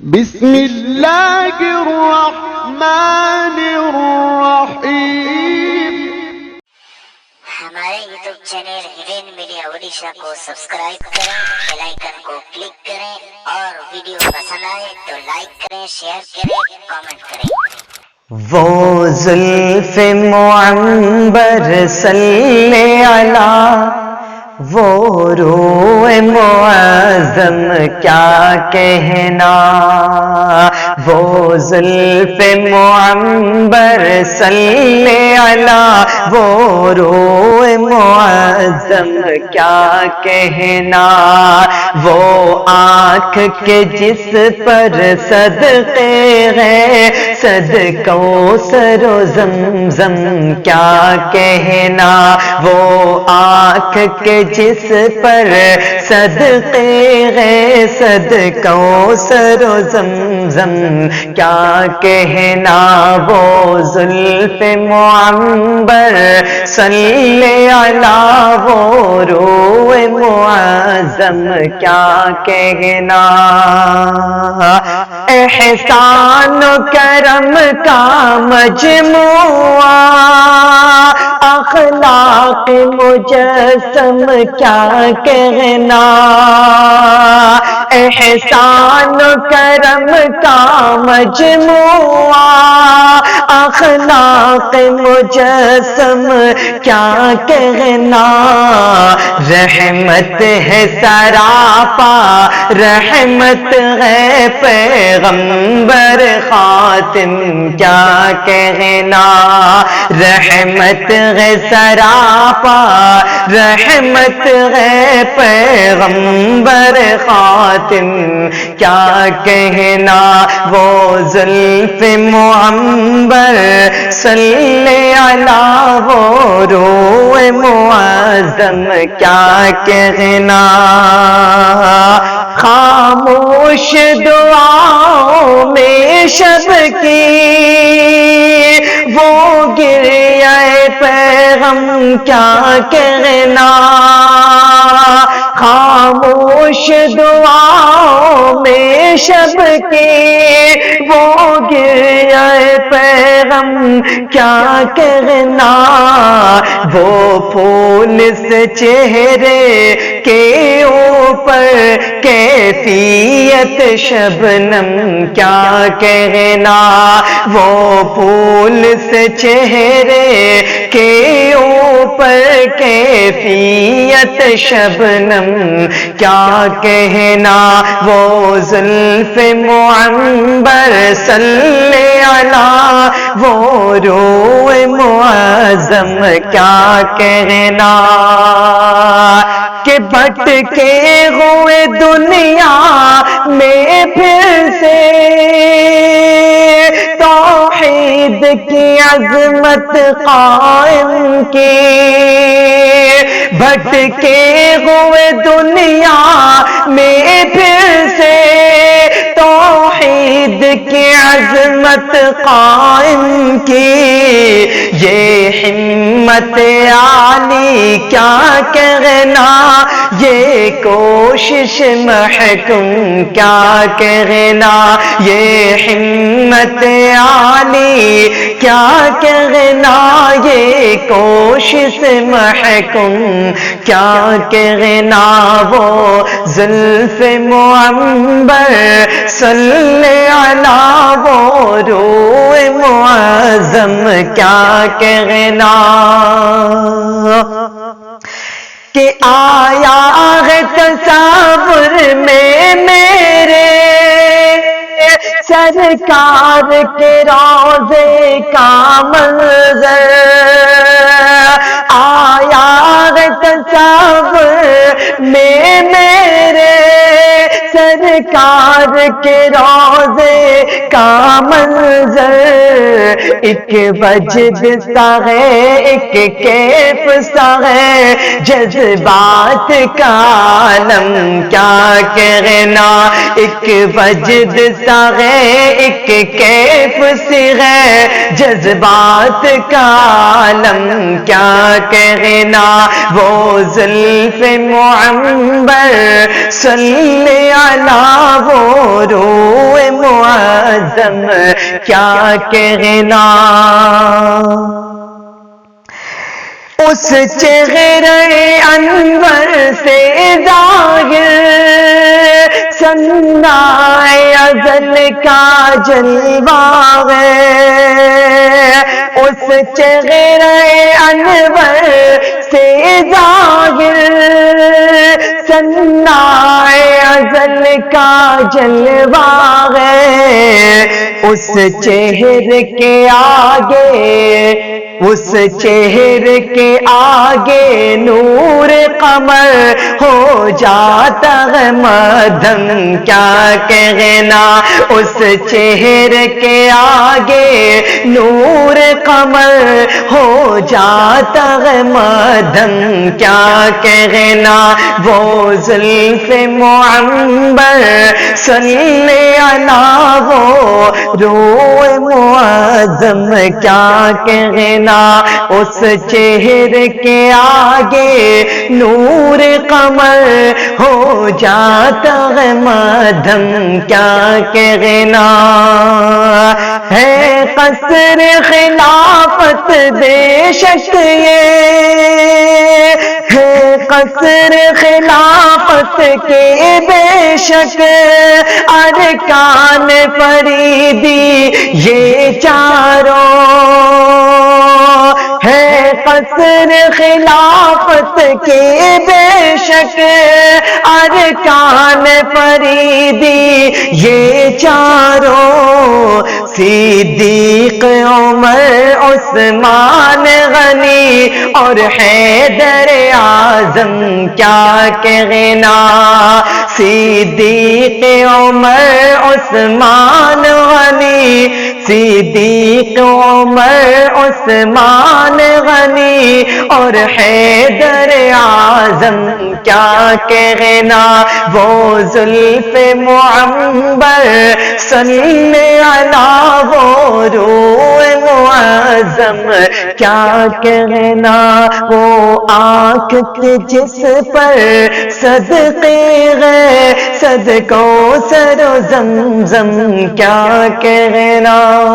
بسم اللہ الرحمن الرحیم۔ ہمارے YouTube channel hidden media Odisha کو سبسکرائب کریں، بیل آئیکن کو کلک کریں اور ویڈیو پسند آئے تو لائک کریں، شیئر کریں، کامنٹ کریں۔ وہ زلف معنبر صلی علی، وہ روح معظم کیا کہنا، وہ زلف معنبر صلی علی، وہ روح معظم کیا کہنا، وہ آنکھ کے جس پر صدقے ہیں، صدقوں سر و زمزم کیا کہنا، وہ آنکھ کے جس پر صدقے ہیں، صدقوں سر و زمزم کیا کہنا، وہ زلف معنبر صلی علی، وہ روح معظم کیا کہنا، احسان و کرم کا مجموعہ، اخلاق مجسم کیا کہنا، احسان و کرم کا مجموعہ، اخلاق مجسم کیا کہنا، رحمت ہے سراپا، رحمت ہے پیغمبر خاتم کیا کہنا، رحمت ہے سراپا، رحمت ہے پیغمبر خاتم کیا کہنا، وہ زلف معنبر صلی علی، وہ روح معظم کیا کہنا، خاموش دعاؤں میں شب کی وہ گریہ پیغم کیا کہنا، خاموش دعاؤں میں شب کی وہ گریہ پیغم کیا کہنا، وہ پھول سے چہرے کے اوپر کیفیت شبنم کیا کہنا، وہ پھول سے چہرے کے اوپر کیفیت شبنم کیا کہنا، وہ زلف معنبر صلی علی، وہ روح معظم کیا کہنا، کہ بھٹکے ہوئے دنیا میں پھر سے توحید کی عظمت قائم کی، بھٹکے ہوئے دنیا میں پھر سے توحید کی عظمت قائم کی، یہ ہمت عالی کیا کہنا، یہ کوشش محکم کیا کہنا، یہ ہمت عالی کیا کہنا، یہ کوشش محکم کیا کہنا، وہ زلف معنبر صلی علی، وہ روح معظم کیا کہنا، کہ آیا ہے تصور میں میرے سرکار کے روضے کا منظر، آیا ہے تصور میں میرے سرکار کے روضے کا منظر، ایک وجد سا ہے، ایک کیف سا ہے، جذبات کا عالم کیا کہنا، ایک وجد سا ہے، ایک کیف سی ہے، جذبات کا عالم کیا کہنا، وہ زلف معنبر صلی علی، وہ روح معظم کیا کہنا، اس چہرے انور سے ظاہر سنائے ازل کا جلوہ ہے، اس چہرے انور سے ظاہر سنائے ازل کا جلوہ ہے، اس چہرے کے آگے، اس چہرے کے آگے نور قمر ہو جاتا ہے مدھم کیا کہنا، اس چہرے کے آگے نور قمر ہو جاتا ہے مدھم کیا کہنا، وہ زلف معنبر صلی علی وہ روح معظم کیا کہنا، اس چہرے کے آگے نور قمر ہو جاتا ہے مدھم کیا کہنا، ہے قصر خلافت بے شک یہ ہے قصر خلافت کے بے شک ارکان فریدی یہ چاروں، ہے قصر خلافت کے بے شک ارکان فریدی یہ چاروں، صدیق عمر عثمان غنی اور حیدر اعظم کیا کہنا، صدیق عمر عثمان غنی، صدیق عمر عثمان غنی اور حیدر اعظم کیا کہنا، وہ زلف معنبر صلی علی وہ روح معظم کیا کہنا، وہ آنکھ کے جس پر صدقے گئے صدقوں سر و زمزم کیا کہنا۔